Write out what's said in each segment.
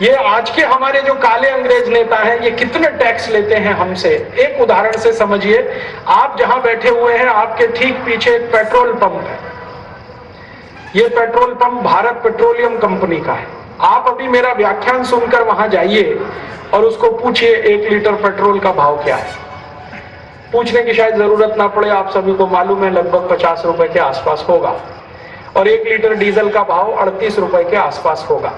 ये आज के हमारे जो काले अंग्रेज नेता हैं, ये कितने टैक्स लेते हैं हमसे। एक उदाहरण से समझिए, आप जहां बैठे हुए हैं, आपके ठीक पीछे एक पेट्रोल पंप है। ये petrol pump Bharat petroleum company का है। आप अभी मेरा व्याख्यान सुनकर वहां जाइए और उसको पूछिए 1 लीटर पेट्रोल का भाव क्या है। पूछने की शायद जरूरत ना पड़े, आप सभी को मालूम है लगभग 50 रुपए के आसपास होगा, और 1 लीटर डीजल का भाव 38 रुपए के आसपास होगा।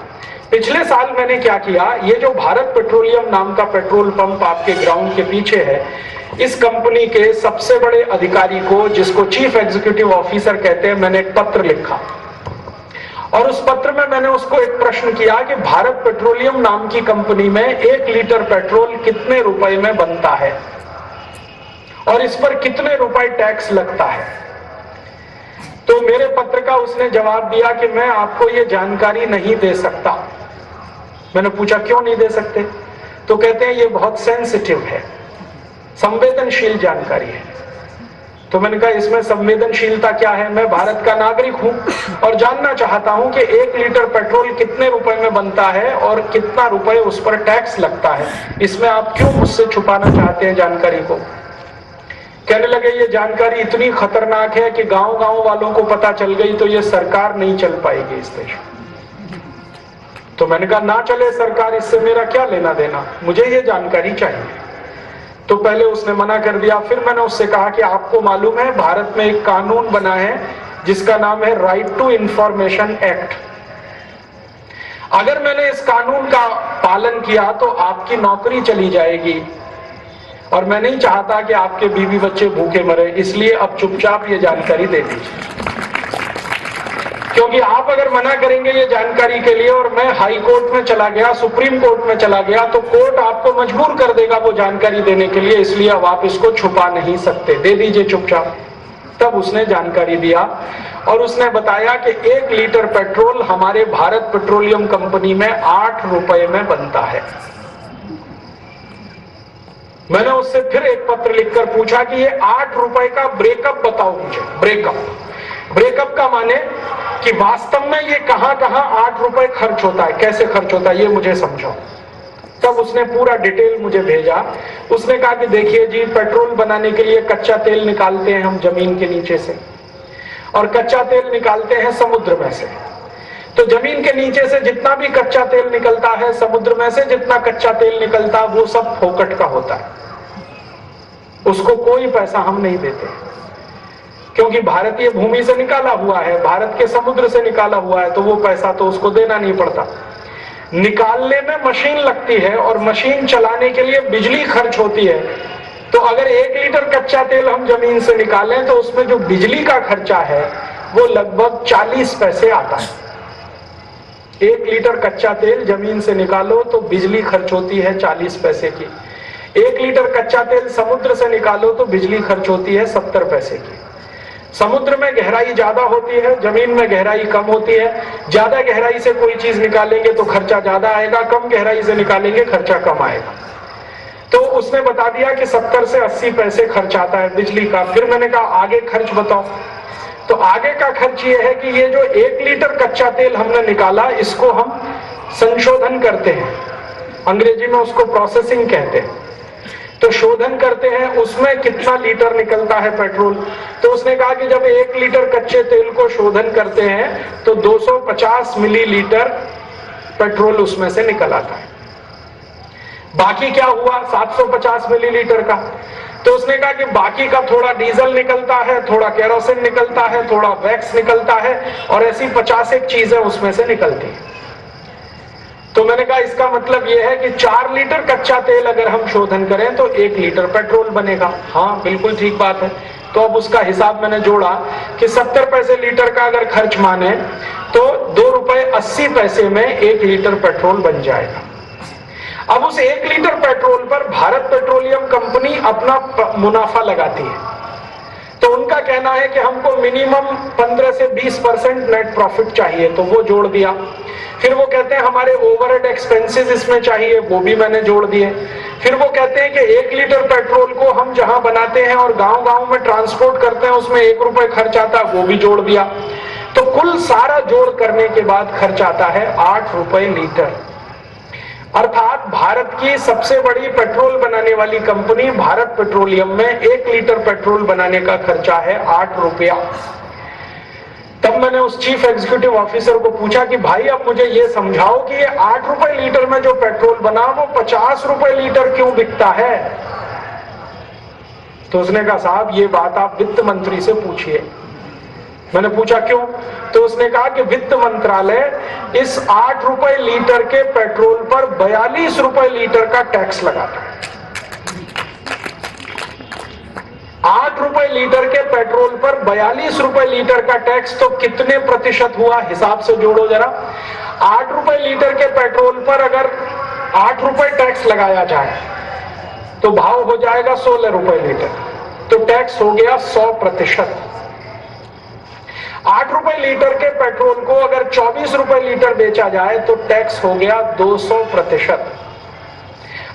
पिछले साल मैंने क्या किया, ये जो भारत पेट्रोलियम नाम का पेट्रोल पंप आपके ग्राउंड के पीछे है, इस कंपनी के सबसे बड़े अधिकारी को, जिसको चीफ एग्जीक्यूटिव ऑफिसर कहते हैं, मैंने एक पत्र लिखा। और उस पत्र में मैंने उसको एक प्रश्न किया कि भारत पेट्रोलियम नाम की कंपनी में 1 लीटर पेट्रोल कितने रुपए में बनता है और इस पर कितने रुपए टैक्स लगता है। तो मेरे पत्र का उसने जवाब दिया कि मैं आपको ये जानकारी नहीं दे सकता। मैंने पूछा क्यों नहीं दे सकते? तो कहते हैं ये बहुत सेंसिटिव है, संवेदनशील जानकारी है। तो मैंने कहा इसमें संवेदनशीलता क्या है? मैं भारत का नागरिक हूं और जानना चाहता हूं कि 1 लीटर पेट्रोल कितने रुपए में बनता है और कितना रुपए उस पर टैक्स लगता है। इसमें आप क्यों मुझसे छुपाना चाहते हैं जानकारी को? कहने लगे ये जानकारी इतनी खतरनाक है कि गांव-गांव वालों को पता चल गई तो ये सरकार नहीं चल पाएगी इस देश में। तो मैंने कहा ना चले सरकार, इससे मेरा क्या लेना देना, मुझे ये जानकारी चाहिए। तो पहले उसने मना कर दिया। फिर मैंने उससे कहा कि आपको मालूम है भारत में एक कानून बना है जिसका नाम है राइट टू इंफॉर्मेशन एक्ट। अगर मैंने इस कानून का पालन किया तो आपकी नौकरी चली जाएगी, और मैं नहीं चाहता कि आपके बीवी बच्चे भूखे मरे, इसलिए अब चुपचाप ये जानकारी दे दीजिए। क्योंकि आप अगर मना करेंगे ये जानकारी के लिए और मैं हाई कोर्ट में चला गया, सुप्रीम कोर्ट में चला गया, तो कोर्ट आपको मजबूर कर देगा वो जानकारी देने के लिए, इसलिए अब आप इसको छुपा नहीं सकते, दे दीजिए चुपचाप। तब उसने जानकारी दिया और उसने बताया कि 1 लीटर पेट्रोल हमारे भारत पेट्रोलियम कंपनी में 8 रुपए में बनता है। मैंने उससे फिर एक पत्र लिखकर पूछा कि ये 8 रुपए का ब्रेकअप बताओ मुझे। ब्रेकअप का माने कि वास्तव में ये कहां 8 रुपए खर्च होता है, कैसे खर्च होता है, ये मुझे समझाओ। तब उसने पूरा डिटेल मुझे भेजा। उसने कहा कि देखिए जी, पेट्रोल बनाने के लिए कच्चा तेल निकालते हैं हम जमीन के नीचे से, और कच्चा तेल निकालते हैं समुद्र में से। तो जमीन के नीचे से जितना भी कच्चा तेल निकलता है, समुद्र में से जितना कच्चा तेल निकलता है, वो सब फोकट का होता है, उसको कोई पैसा हम नहीं देते, क्योंकि भारतीय भूमि से निकाला हुआ है, भारत के समुद्र से निकाला हुआ है, तो वो पैसा तो उसको देना नहीं पड़ता। निकालने में मशीन लगती है और मशीन चलाने के लिए बिजली खर्च होती है। तो अगर 1 लीटर कच्चा तेल हम जमीन से निकालें तो उसमें जो बिजली का खर्चा है वो लगभग 40 पैसे आता है। 1 लीटर कच्चा तेल जमीन से निकालो तो बिजली खर्च होती है 40 पैसे की। 1 लीटर कच्चा तेल समुद्र से निकालो तो बिजली खर्च होती है 70 पैसे की। समुद्र में गहराई ज्यादा होती है, जमीन में गहराई कम होती है। ज्यादा गहराई से कोई चीज निकालेंगे तो खर्चा ज्यादा आएगा, कम गहराई से निकालेंगे खर्चा कम आएगा। तो उसने बता दिया कि 70 से 80 पैसे खर्च आता है बिजली का। फिर मैंने कहा आगे खर्च बताओ। तो आगे का खर्च ये है कि ये जो 1 लीटर कच्चा तेल हमने निकाला, इसको हम संशोधन करते हैं, अंग्रेजी में उसको प्रोसेसिंग कहते हैं। तो शोधन करते हैं, उसमें कितना लीटर निकलता है पेट्रोल। तो उसने कहा कि जब 1 लीटर कच्चे तेल को शोधन करते हैं तो 250 मिलीलीटर पेट्रोल उसमें से निकल आता है। बाकी क्या हुआ 750 मिलीलीटर का। तो उसने कहा कि बाकी का थोड़ा डीजल निकलता है, थोड़ा केरोसिन निकलता है, थोड़ा वैक्स निकलता है, और ऐसी 50 एक चीजें उसमें से निकलती है। तो मैंने कहा इसका मतलब यह है कि 4 लीटर कच्चा तेल अगर हम शोधन करें तो 1 लीटर पेट्रोल बनेगा। हाँ बिल्कुल ठीक बात है। तो अब उसका हिसाब मैंने जोड़ा कि 70 पैसे लीटर का अगर खर्च माने तो 2 रुपए 80 पैसे में 1 लीटर पेट्रोल बन जाएगा। अब उस 1 लीटर पेट्रोल पर भारत पेट्रोलियम कंपनी अपना मुनाफा लगाती है। तो उनका कहना है कि हमको मिनिमम 15 से 20% नेट प्रॉफिट चाहिए, तो वो जोड़ दिया। फिर वो कहते हैं हमारे ओवरहेड एक्सपेंसेस इसमें चाहिए, वो भी मैंने जोड़ दिए। फिर वो कहते हैं कि 1 लीटर पेट्रोल को हम जहां बनाते हैं और गांव-गांव में ट्रांसपोर्ट करते हैं उसमें 1 रुपए खर्च आता है, वो भी जोड़ दिया। तो कुल सारा जोड़ करने के बाद खर्च आता है 8 रुपए लीटर। अर्थात भारत की सबसे बड़ी पेट्रोल बनाने वाली कंपनी भारत पेट्रोलियम में 1 लीटर पेट्रोल बनाने का खर्चा है 8 रुपया। तब मैंने उस चीफ एग्जीक्यूटिव ऑफिसर को पूछा कि भाई अब मुझे ये समझाओ कि ये 8 रुपए लीटर में जो पेट्रोल बना वो 50 रुपए लीटर क्यों बिकता है? तो उसने कहा साहब ये बात आप वित्त मंत्री से पूछिए। मैंने पूछा क्यों? तो उसने कहा कि वित्त मंत्रालय इस 8 रुपए लीटर के पेट्रोल पर 42 रुपए लीटर का टैक्स लगाता है। 8 रुपए लीटर के पेट्रोल पर 42 रुपए लीटर का टैक्स तो कितने प्रतिशत हुआ? हिसाब से जोड़ो जरा। 8 रुपए लीटर के पेट्रोल पर अगर 8 रुपए टैक्स लगाया जाए तो भाव हो जाएगा 16 रुपए लीटर, तो टैक्स हो गया 100%। 8 रुपए लीटर के पेट्रोल को अगर 24 रुपए लीटर बेचा जाए तो टैक्स हो गया 200%।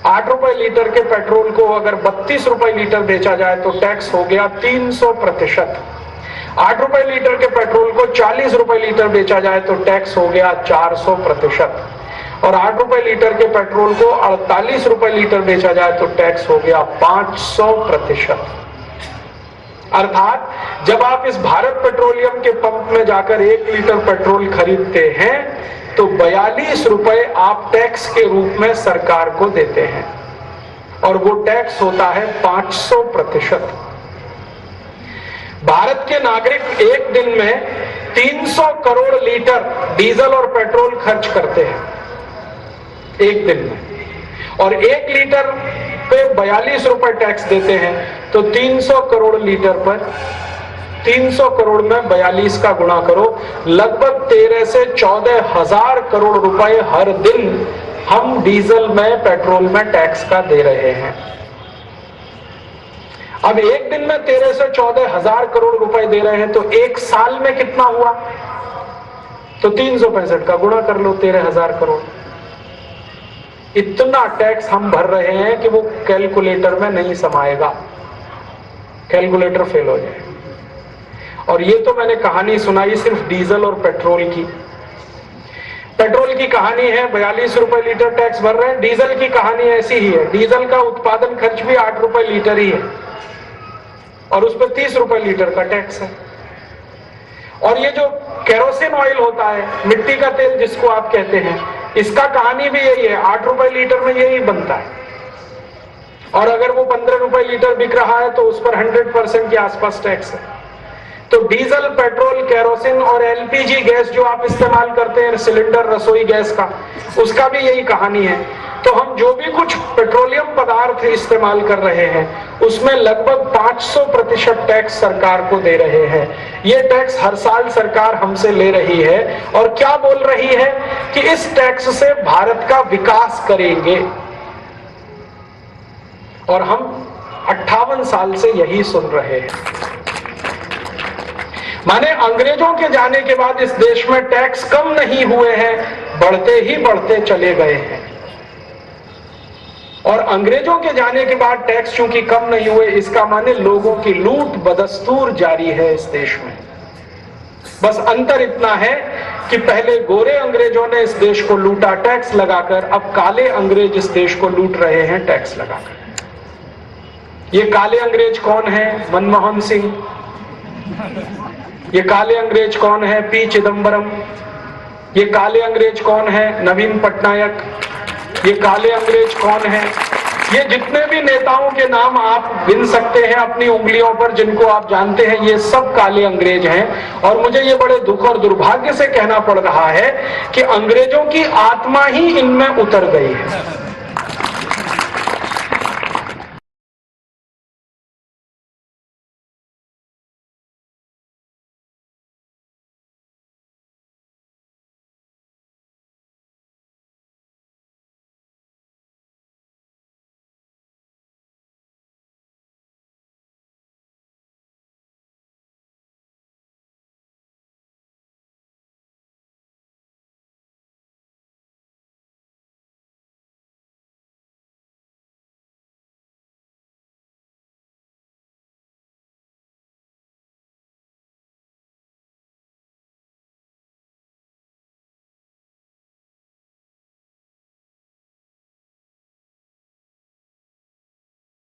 8 रुपए लीटर के पेट्रोल को अगर 32 रुपए लीटर बेचा जाए तो टैक्स हो गया 300%। 8 रुपए लीटर के पेट्रोल को 40 रुपए लीटर बेचा जाए तो टैक्स हो गया 400%। और 8 रुपए लीटर के पेट्रोल को 48 रुपए लीटर बेचा जाए तो टैक्स हो गया 500%। अर्थात जब आप इस भारत पेट्रोलियम के पंप में जाकर 1 लीटर पेट्रोल खरीदते हैं तो 42 रुपए आप टैक्स के रूप में सरकार को देते हैं, और वो टैक्स होता है 500%। भारत के नागरिक एक दिन में 300 करोड़ लीटर डीजल और पेट्रोल खर्च करते हैं एक दिन में, और 1 लीटर पे 42 रुपए टैक्स देते हैं। तो 300 करोड़ लीटर पर 300 करोड़ में 42 का गुणा करो, लगभग 13 से 14 हजार करोड़ रुपए हर दिन हम डीजल में पेट्रोल में टैक्स का दे रहे हैं। अब एक दिन में 13 से 14 हजार करोड़ रुपए दे रहे हैं तो एक साल में कितना हुआ? तो 365 का गुणा कर लो 13,000 करोड़। इतना टैक्स हम भर रहे हैं कि वो कैलकुलेटर में नहीं समाएगा, कैलकुलेटर फेल हो जाए। और ये तो मैंने कहानी सुनाई सिर्फ डीजल और पेट्रोल की। पेट्रोल की कहानी है 42 रुपए लीटर टैक्स भर रहे हैं, डीजल की कहानी ऐसी ही है। डीजल का उत्पादन खर्च भी 8 रुपए लीटर ही है और उस पर 30 रुपए लीटर का टैक्स है। और ये जो केरोसिन ऑयल होता है, मिट्टी का तेल जिसको आप कहते हैं, इसका कहानी भी यही है, 8 रुपए लीटर में यही बनता है। और अगर वो 15 रुपए लीटर बिक रहा है तो उस पर 100% के आसपास टैक्स है। तो डीजल, पेट्रोल, केरोसिन और एलपीजी गैस जो आप इस्तेमाल करते हैं, सिलेंडर रसोई गैस का, उसका भी यही कहानी है। तो हम जो भी कुछ पेट्रोलियम पदार्थ इस्तेमाल कर रहे हैं उसमें लगभग 500% टैक्स सरकार को दे रहे हैं। ये टैक्स हर साल सरकार हमसे ले रही है और क्या बोल रही है कि इस टैक्स से भारत का विकास करेंगे। और हम 58 साल से यही सुन रहे हैं। माने अंग्रेजों के जाने के बाद इस देश में टैक्स कम नहीं हुए हैं, बढ़ते ही बढ़ते चले गए हैं। और अंग्रेजों के जाने के बाद टैक्स चूंकि कम नहीं हुए, इसका माने लोगों की लूट बदस्तूर जारी है इस देश में। बस अंतर इतना है कि पहले गोरे अंग्रेजों ने इस देश को लूटा टैक्स लगाकर, अब काले अंग्रेज इस देश को लूट रहे हैं टैक्स लगाकर। ये काले अंग्रेज कौन है? मनमोहन सिंह। ये काले अंग्रेज कौन है? पी चिदंबरम। ये काले अंग्रेज कौन है? नवीन पटनायक। ये काले अंग्रेज कौन है? ये जितने भी नेताओं के नाम आप गिन सकते हैं अपनी उंगलियों पर, जिनको आप जानते हैं, ये सब काले अंग्रेज हैं। और मुझे ये बड़े दुख और दुर्भाग्य से कहना पड़ रहा है कि अंग्रेजों की आत्मा ही इनमें उतर गई है।